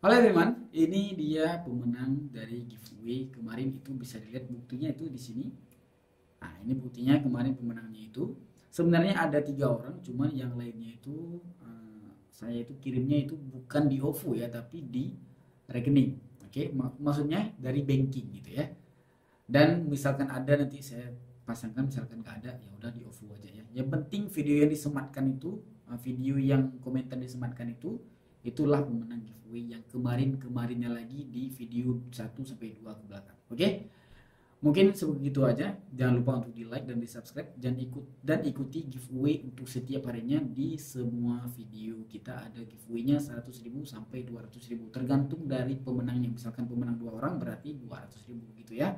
Halo everyone, ini dia pemenang dari giveaway kemarin. Itu bisa dilihat buktinya itu di sini. Nah, ini buktinya kemarin pemenangnya itu. Sebenarnya ada 3 orang, cuman yang lainnya itu saya itu kirimnya itu bukan di OVO ya, tapi di rekening. Oke, maksudnya dari banking gitu ya. Dan misalkan ada nanti saya pasangkan, misalkan nggak ada ya udah di OVO aja ya. Yang penting video yang disematkan itu, video yang komentar disematkan itu, itulah pemenang giveaway yang kemarinnya lagi di video 1 sampai 2 ke belakang. Oke? Mungkin sebegitu aja. Jangan lupa untuk di like dan di subscribe, dan ikuti giveaway untuk setiap harinya. Di semua video kita ada giveaway-nya 100.000 sampai 200.000 tergantung dari pemenangnya. Misalkan pemenang 2 orang berarti 200.000 gitu ya.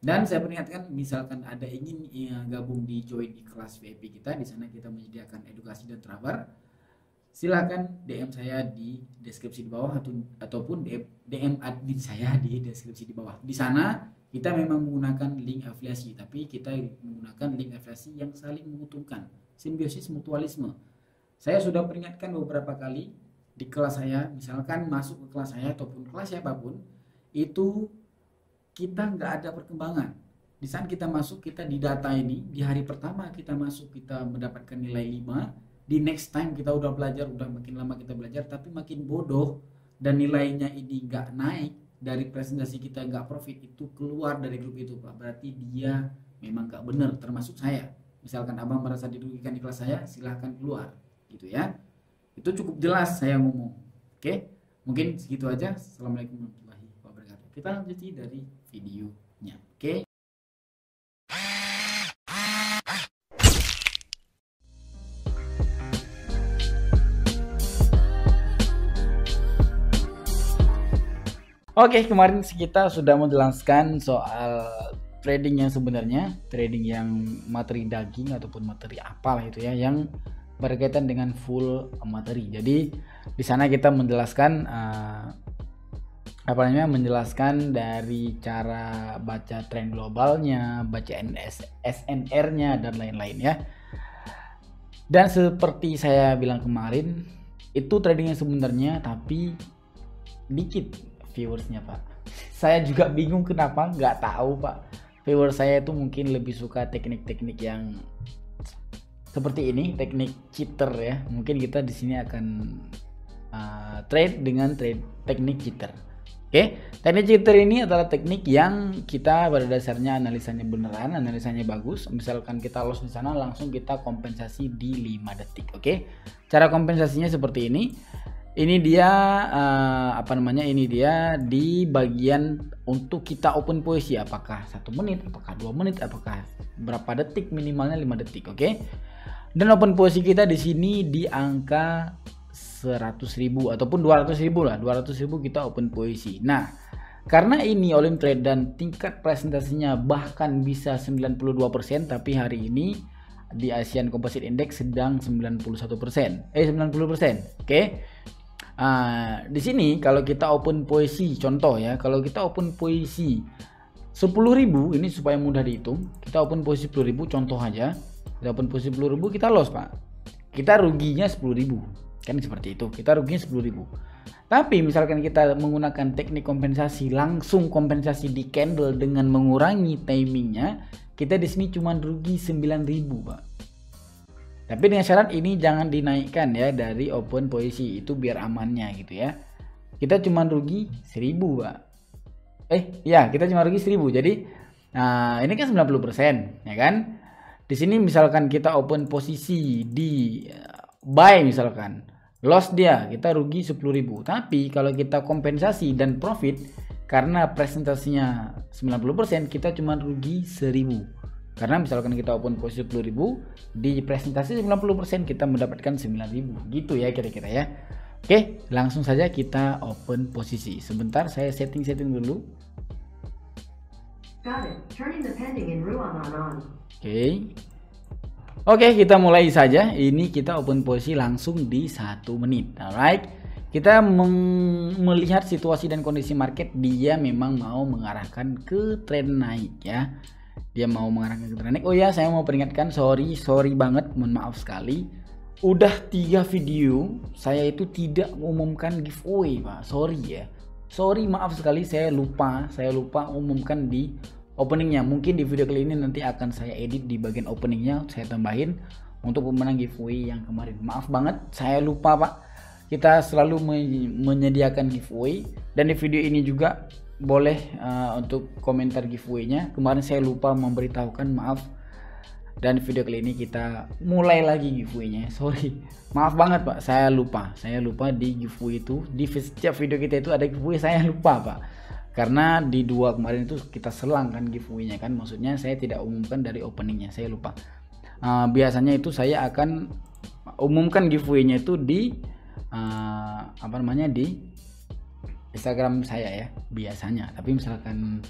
Dan saya peringatkan, misalkan ada ingin gabung di join di kelas VIP kita, di sana kita menyediakan edukasi dan trabar. Silahkan DM saya di deskripsi di bawah ataupun DM admin saya di deskripsi di bawah. Di sana kita memang menggunakan link afiliasi, tapi kita menggunakan link afiliasi yang saling menguntungkan, simbiosis mutualisme. Saya sudah peringatkan beberapa kali di kelas saya, misalkan masuk ke kelas saya ataupun kelas siapapun, itu kita nggak ada perkembangan. Di saat kita masuk, kita di data ini, di hari pertama kita masuk kita mendapatkan nilai 5, di next time kita udah belajar, udah makin lama kita belajar tapi makin bodoh dan nilainya ini nggak naik, dari presentasi kita nggak profit, itu keluar dari grup itu Pak, berarti dia memang nggak benar, termasuk saya. Misalkan abang merasa dirugikan di kelas saya, silahkan keluar gitu ya. Itu cukup jelas saya ngomong. Oke, mungkin segitu aja. Assalamualaikum warahmatullahi wabarakatuh. Kita lanjuti dari videonya. Oke. Oke, kemarin kita sudah menjelaskan soal trading yang sebenarnya, trading yang materi daging ataupun materi apalah itu ya, yang berkaitan dengan full materi. Jadi di sana kita menjelaskan menjelaskan dari cara baca tren globalnya, baca SNR-nya dan lain-lain ya. Dan seperti saya bilang kemarin, itu trading yang sebenarnya tapi dikit viewersnya Pak. Saya juga bingung kenapa, nggak tahu Pak. Viewers saya itu mungkin lebih suka teknik-teknik yang seperti ini, teknik cheater ya. Mungkin kita di sini akan trade dengan teknik cheater. Oke, teknik cheater ini adalah teknik yang kita pada dasarnya analisanya beneran, analisanya bagus. Misalkan kita loss di sana, langsung kita kompensasi di 5 detik. Oke, cara kompensasinya seperti ini. Ini dia ini dia di bagian untuk kita open posisi, apakah 1 menit, apakah 2 menit, apakah berapa detik, minimalnya 5 detik. Oke. Dan open posisi kita di sini di angka 100.000 ataupun 200.000 lah. 200.000 kita open posisi. Nah, karena ini Olim Trade dan tingkat presentasinya bahkan bisa 92%, tapi hari ini di Asian Composite Index sedang 91%. 90%. Oke. Di sini kalau kita open posisi, contoh ya, kalau kita open posisi 10.000, ini supaya mudah dihitung, kita open posisi 10.000, contoh aja, kita open posisi 10.000, kita loss Pak, kita ruginya 10.000, kan seperti itu, kita ruginya 10.000. Tapi misalkan kita menggunakan teknik kompensasi, langsung kompensasi di candle dengan mengurangi timingnya, kita di sini cuma rugi 9.000 Pak. Tapi dengan syarat ini jangan dinaikkan ya dari open posisi, itu biar amannya gitu ya. Kita cuma rugi 1.000 Pak. Kita cuma rugi 1.000. Jadi ini kan 90% ya kan. Di sini misalkan kita open posisi di buy, misalkan loss dia, kita rugi 10.000. Tapi kalau kita kompensasi dan profit, karena presentasinya 90%, kita cuma rugi 1.000. Karena misalkan kita open posisi 10.000, di presentasi 90% kita mendapatkan 9.000. Gitu ya kira-kira ya. Oke, langsung saja kita open posisi. Sebentar saya setting dulu. Oke, kita mulai saja. Ini kita open posisi langsung di 1 menit. Alright. Kita melihat situasi dan kondisi market, dia memang mau mengarahkan ke tren naik ya. Dia mau mengarahkan ke tren naik. Oh ya, saya mau peringatkan, sorry banget, mohon maaf sekali. udah 3 video saya itu tidak mengumumkan giveaway Pak. Sorry ya. Sorry, maaf sekali, saya lupa umumkan di openingnya. Mungkin di video kali ini nanti akan saya edit di bagian openingnya, saya tambahin untuk pemenang giveaway yang kemarin. Maaf banget, saya lupa Pak. Kita selalu menyediakan giveaway, dan di video ini juga boleh untuk komentar giveaway-nya. Kemarin saya lupa memberitahukan, maaf. Dan video kali ini kita mulai lagi giveaway-nya. Sorry, maaf banget Pak, saya lupa di giveaway itu. Di setiap video kita itu ada giveaway, saya lupa Pak. Karena di 2 kemarin itu kita selang kan giveaway-nya kan, maksudnya saya tidak umumkan dari openingnya, saya lupa. Biasanya itu saya akan umumkan giveaway-nya itu di di Instagram saya ya biasanya. Tapi misalkan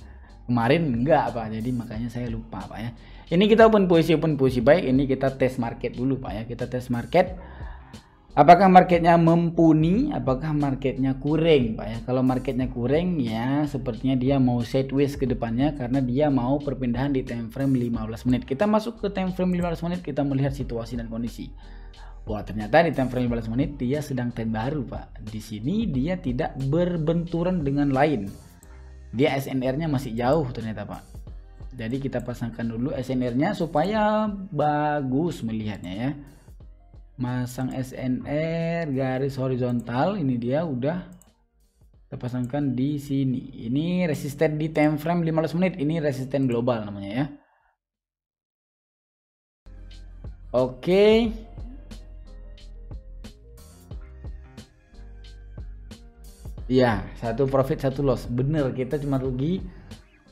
kemarin enggak Pak, jadi makanya saya lupa Pak ya. Ini kita open puisi baik, ini kita tes market dulu Pak ya. Kita tes market, apakah marketnya mumpuni, apakah marketnya kurang Pak ya. Kalau marketnya kurang ya sepertinya dia mau sideways ke depannya, karena dia mau perpindahan di time frame 15 menit. Kita masuk ke time frame 15 menit, kita melihat situasi dan kondisi. Wah, ternyata di time frame 15 menit dia sedang trend baru Pak. Di sini dia tidak berbenturan dengan lain. Dia SNR-nya masih jauh ternyata Pak. Jadi kita pasangkan dulu SNR-nya supaya bagus melihatnya ya. Masang SNR garis horizontal, ini dia udah kita pasangkan di sini. Ini resisten di time frame 15 menit, ini resisten global namanya ya. Oke. Ya, satu profit satu loss. Bener, kita cuma rugi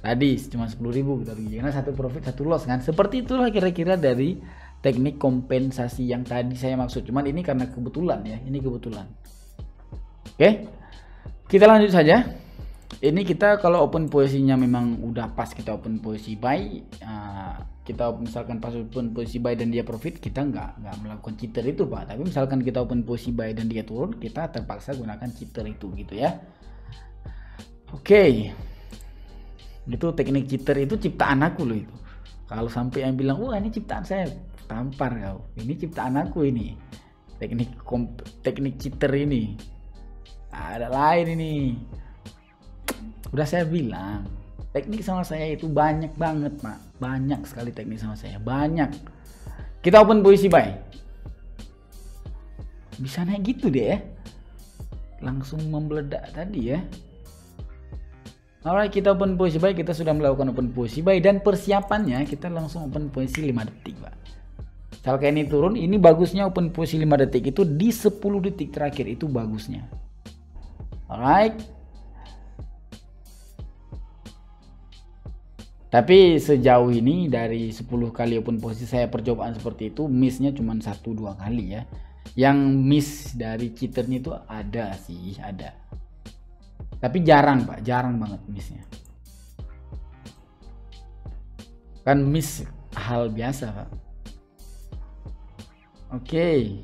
tadi cuma 10.000 kita rugi karena satu profit satu loss kan. Seperti itulah kira-kira dari teknik kompensasi yang tadi saya maksud. Cuman ini karena kebetulan ya, ini kebetulan. Oke, kita lanjut saja. Ini kita kalau open posisinya memang udah pas kita open posisi buy, kita misalkan pas open posisi buy dan dia profit, kita nggak melakukan cheater itu Pak. Tapi misalkan kita open posisi buy dan dia turun, kita terpaksa gunakan cheater itu gitu ya. Oke. Itu teknik cheater itu ciptaan aku loh itu. Kalau sampai yang bilang wah ini ciptaan saya, tampar kau, ini ciptaan aku ini. Teknik cheater ini ada lain ini. Udah saya bilang teknik sama saya itu banyak banget Pak, banyak sekali teknik sama saya, banyak. Kita open posisi buy, bisa naik gitu deh ya, langsung membeledak tadi ya. Alright, kita open posisi buy, kita sudah melakukan open posisi buy, dan persiapannya kita langsung open posisi 5 detik Pak. Misalkan ini turun, ini bagusnya open posisi 5 detik itu di 10 detik terakhir, itu bagusnya. Alright. Tapi sejauh ini dari 10 kali open posisi saya percobaan seperti itu, missnya cuma 1-2 kali ya. Yang miss dari cheaternya itu ada sih, ada. Tapi jarang Pak, jarang banget missnya. Kan miss hal biasa Pak. Oke.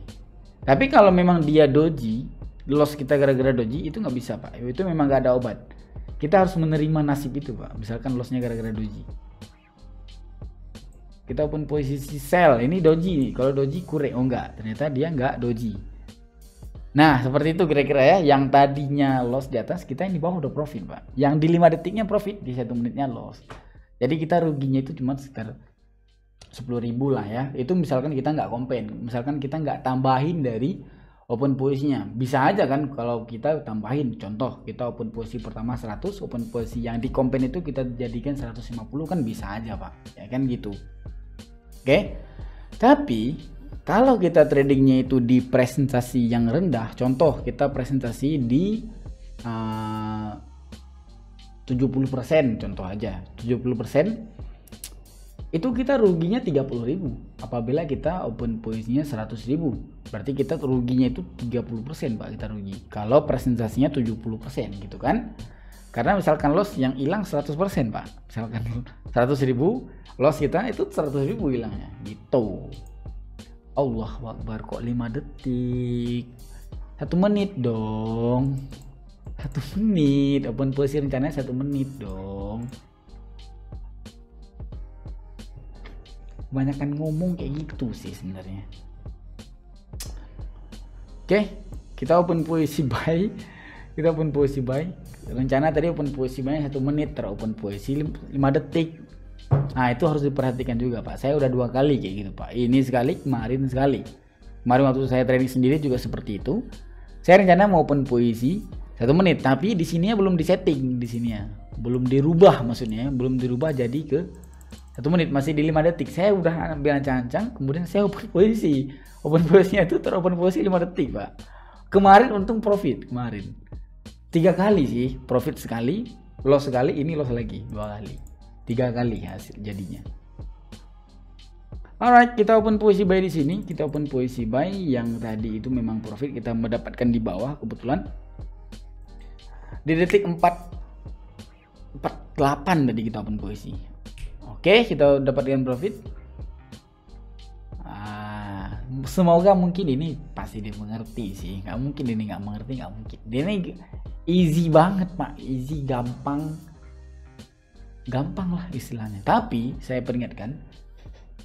Tapi kalau memang dia doji, loss kita gara-gara doji, itu nggak bisa Pak. Itu memang nggak ada obat. Kita harus menerima nasib itu Pak. Misalkan lossnya gara-gara doji. Kita open posisi sell, ini doji. Kalau doji kurang, oh enggak, ternyata dia nggak doji. Nah seperti itu kira-kira ya. Yang tadinya loss di atas, kita ini bawah udah profit Pak. Yang di 5 detiknya profit, di 1 menitnya loss. Jadi kita ruginya itu cuma sekitar 10.000 lah ya. Itu misalkan kita nggak kompen, misalkan kita nggak tambahin dari open posisinya. Bisa aja kan kalau kita tambahin, contoh kita open posisi pertama 100, open posisi yang di kompen itu kita jadikan 150, kan bisa aja Pak, ya kan gitu. Oke. Tapi kalau kita tradingnya itu di presentasi yang rendah, contoh kita presentasi di 70%, contoh aja 70%, itu kita ruginya 30.000 apabila kita open posisinya 100.000. Berarti kita ruginya itu 30% Pak, kita rugi kalau presentasinya 70% gitu kan. Karena misalkan loss yang hilang 100% Pak, misalkan 100.000 loss kita itu 100.000 hilangnya gitu. Allahu Akbar, kok 5 detik, 1 menit dong, 1 menit open posisi rencananya 1 menit dong. Kebanyakan ngomong kayak gitu sih sebenarnya. Oke, kita open posisi buy. Kita open posisi buy. Rencana tadi open posisi buy 1 menit, open posisi 5 detik. Nah, itu harus diperhatikan juga, Pak. Saya udah 2 kali kayak gitu, Pak. Ini sekali, kemarin sekali. Kemarin waktu saya trading sendiri juga seperti itu. Saya rencana mau open posisi 1 menit, tapi di sininya belum disetting, di sininya belum dirubah, maksudnya belum dirubah jadi ke 1 menit, masih di 5 detik. Saya udah ambil ancang-ancang, kemudian saya open posisi. Open posisinya itu teropen posisi 5 detik, Pak. Kemarin untung profit, kemarin 3 kali sih, profit sekali, loss sekali, ini loss lagi 2 kali. 3 kali hasil jadinya. Alright, kita open posisi buy di sini. Kita open posisi buy yang tadi itu memang profit, kita mendapatkan di bawah kebetulan. Di detik 48 tadi kita open posisi. Oke, kita dapatkan profit. Semoga mungkin ini pasti dia mengerti sih. Nggak mungkin ini nggak mengerti, nggak mungkin. Dia ini easy banget, Pak. Easy, gampang lah istilahnya. Tapi saya peringatkan,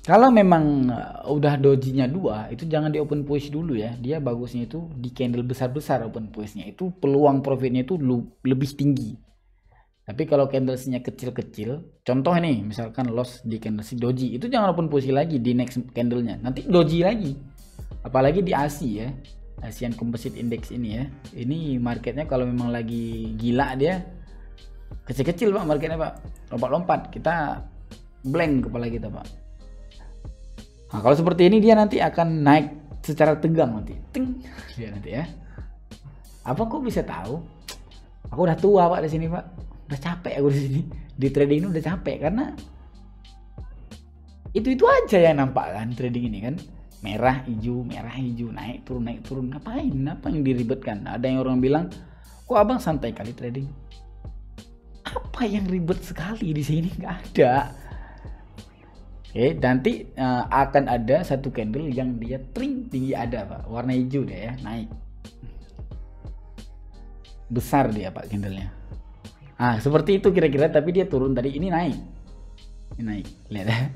kalau memang udah dojinya 2, itu jangan di open posisi dulu ya. Dia bagusnya itu di candle besar-besar open posisinya. Itu peluang profitnya itu lebih tinggi. Tapi kalau candlesnya kecil-kecil, contoh nih, misalkan loss di candlestick doji, itu jangan open posisi lagi di next candlenya. Nanti doji lagi. Apalagi di ASI ya, Asian Composite Index ini ya. Ini marketnya kalau memang lagi gila dia, kecil-kecil, Pak, marketnya, Pak. Lompat-lompat, kita blank kepala kita, Pak. Nah, kalau seperti ini dia nanti akan naik secara tegang nanti. Ting, dia nanti ya. Apa kok bisa tahu? Aku udah tua, Pak, di sini, Pak. Udah capek aku di sini. Di trading ini udah capek karena itu aja yang nampak kan trading ini kan. Merah, hijau, naik turun. Ngapain? Apa yang diribetkan? Ada yang orang bilang, "Kok Abang santai kali trading?" Apa yang ribet sekali di sini? Nggak ada. Oke, nanti akan ada satu candle yang dia tinggi ada, Pak. Warna hijau deh ya, naik. Besar dia, Pak, candlenya. Seperti itu kira-kira, tapi dia turun tadi, ini naik. Ini naik. Lihat ya.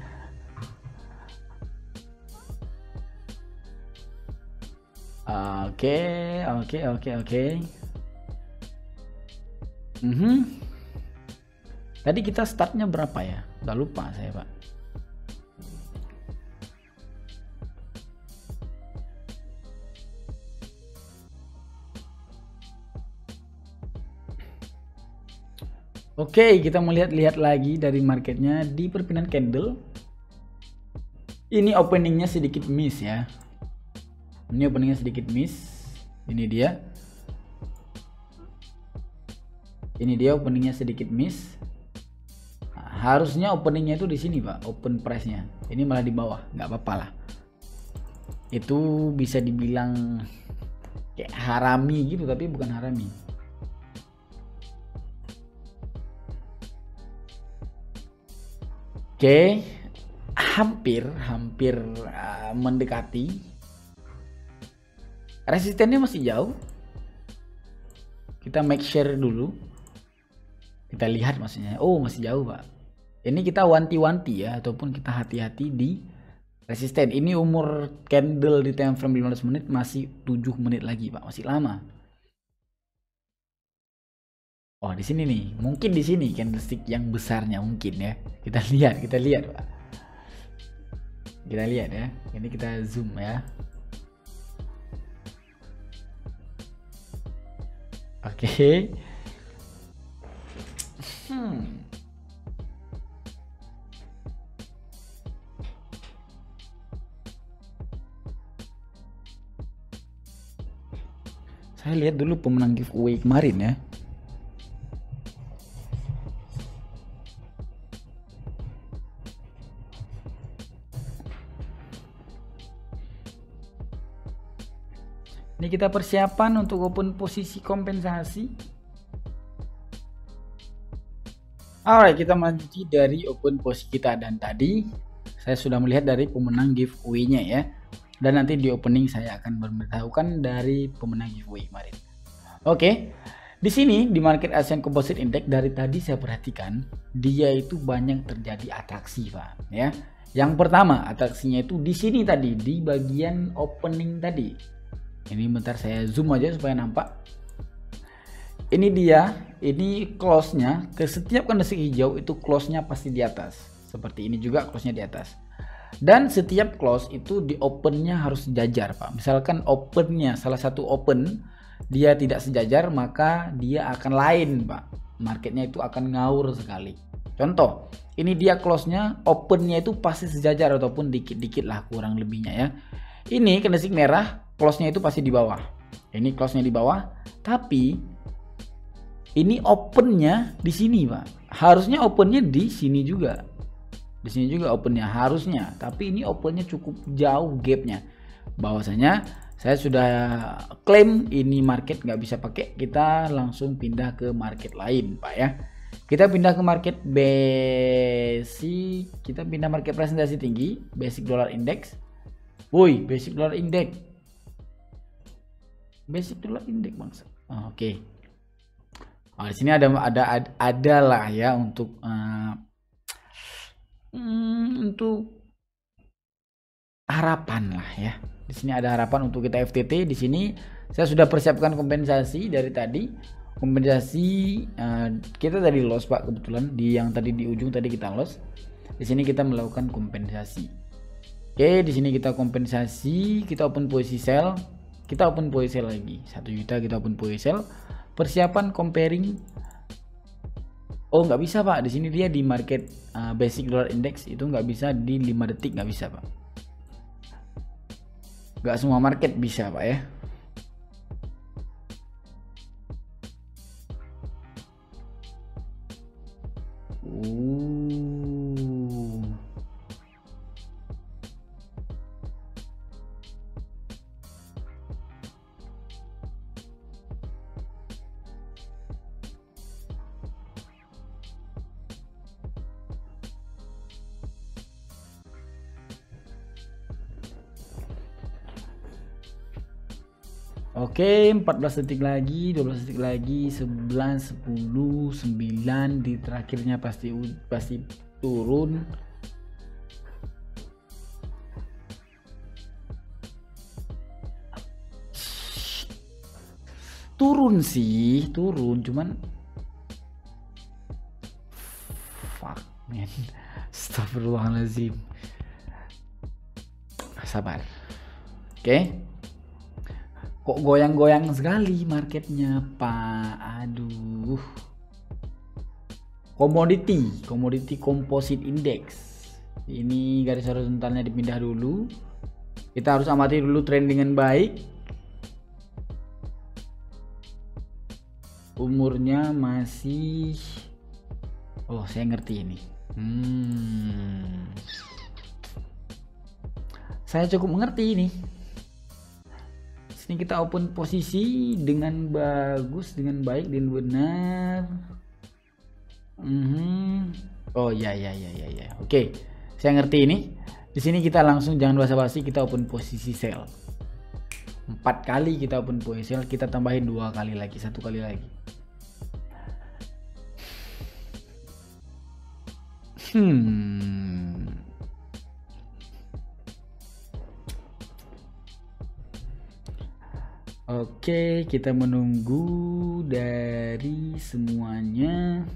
Oke. Tadi kita startnya berapa ya? Udah lupa saya, Pak. Oke, kita melihat lagi dari marketnya di perpindahan candle. Ini openingnya sedikit miss ya. Ini openingnya sedikit miss. Ini dia. Openingnya sedikit miss. Harusnya openingnya itu di sini, Pak. Open price-nya. Ini malah di bawah. Nggak apa-apa lah. Itu bisa dibilang kayak harami gitu, tapi bukan harami. Oke, hampir mendekati. Resistennya masih jauh. Kita make share dulu. Kita lihat maksudnya. Oh, masih jauh, Pak. Ini kita wanti-wanti ya, ataupun kita hati-hati di resisten. Ini umur candle di time frame 15 menit masih 7 menit lagi, Pak. Masih lama. Oh, di sini nih. Mungkin di sini candlestick yang besarnya mungkin ya. Kita lihat, Pak. Kita lihat ya. Ini kita zoom ya. Oke. Saya lihat dulu pemenang giveaway kemarin ya. Ini kita persiapan untuk open posisi kompensasi. Alright, kita melanjuti dari open posisi kita, dan tadi saya sudah melihat dari pemenang giveaway-nya ya. Dan nanti di opening saya akan memberitahukan dari pemenang giveaway kemarin. Oke. Di sini di market Asian Composite Index dari tadi saya perhatikan dia itu banyak terjadi atraksi, Pak, ya. Yang pertama, atraksinya itu di sini tadi di bagian opening tadi. Ini bentar saya zoom aja supaya nampak. Ini dia, ini close-nya. Ke setiap candlestick hijau itu close-nya pasti di atas. Seperti ini juga close-nya di atas. Dan setiap close itu di open-nya harus sejajar, Pak. Misalkan open-nya salah satu open dia tidak sejajar, maka dia akan lain, Pak. Marketnya itu akan ngawur sekali. Contoh, ini dia close-nya, open-nya itu pasti sejajar ataupun dikit-dikit lah kurang lebihnya ya. Ini candlestick merah, close-nya itu pasti di bawah. Ini close-nya di bawah, tapi ini open-nya di sini, Pak. Harusnya open-nya di sini juga. Di sini juga open-nya harusnya, tapi ini open-nya cukup jauh gap-nya. Bahwasanya saya sudah klaim ini market nggak bisa pakai, kita langsung pindah ke market lain, Pak ya. Kita pindah ke market basic, kita pindah market presentasi tinggi, basic dollar index. Woi, basic dollar index. Basic dollar index, bangsa. Oh, oke. Di sini ada lah ya untuk harapan lah ya. Di sini ada harapan untuk kita FTT. Di sini saya sudah persiapkan kompensasi dari tadi. Kompensasi kita tadi loss, Pak, kebetulan di yang tadi di ujung tadi kita loss. Di sini kita melakukan kompensasi. Oke, di sini kita kompensasi, kita open posisi sell, kita open posisi sell lagi 1 juta, kita open posisi sell. Persiapan comparing. Oh, nggak bisa, Pak. Di sini dia di market basic dollar index itu nggak bisa di 5 detik, nggak bisa, Pak. Nggak semua market bisa, Pak ya. Oke, 14 detik lagi, 12 detik lagi, 11, 10, 9, di terakhirnya pasti turun. Turun sih, turun, cuman fuck man. Astagfirullahaladzim. Sabar. Oke. Kok goyang-goyang sekali marketnya, Pak. Aduh. Commodity composite index. Ini garis horizontalnya dipindah dulu. Kita harus amati dulu tren dengan baik. Umurnya masih, oh saya ngerti ini. Saya cukup mengerti ini. Ini kita open posisi dengan bagus, dengan baik, dan benar. Oh ya. Oke, saya ngerti ini. Di sini kita langsung, jangan basa-basi, kita open posisi sell. 4 kali kita open posisi sell, kita tambahin 2 kali lagi, 1 kali lagi. Oke, kita menunggu dari semuanya.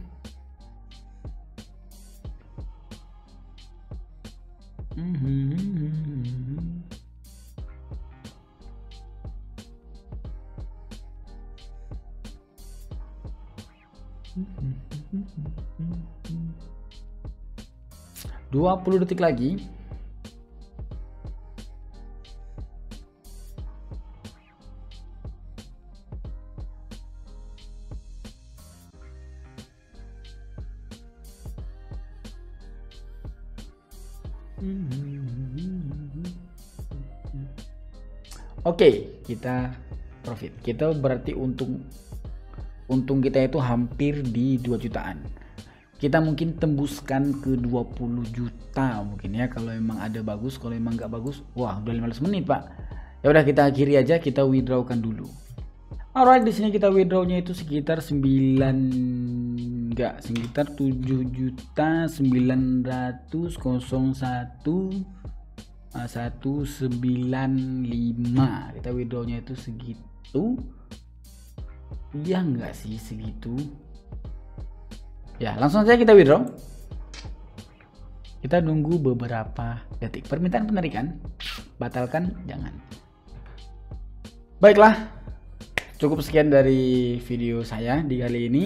Dua 20 detik lagi. Oke, kita profit. Kita berarti untung kita itu hampir di 2 jutaan. Kita mungkin tembuskan ke 20 juta mungkin ya, kalau emang ada bagus. Kalau emang nggak bagus, wah udah 15 menit, Pak. Ya udah, kita akhiri aja, kita withdrawkan dulu. Alright, di sini kita withdrawnya itu sekitar 7.901 195. Kita withdrawnya itu segitu. Iya enggak sih segitu? Ya, langsung saja kita withdraw. Kita nunggu beberapa detik. Permintaan penarikan, batalkan, jangan. Baiklah, cukup sekian dari video saya di kali ini.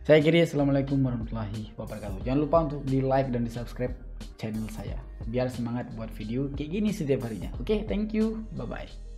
Saya kira assalamualaikum warahmatullahi wabarakatuh. Jangan lupa untuk di like dan di subscribe channel saya biar semangat buat video kayak gini setiap harinya. Oke, thank you, bye bye.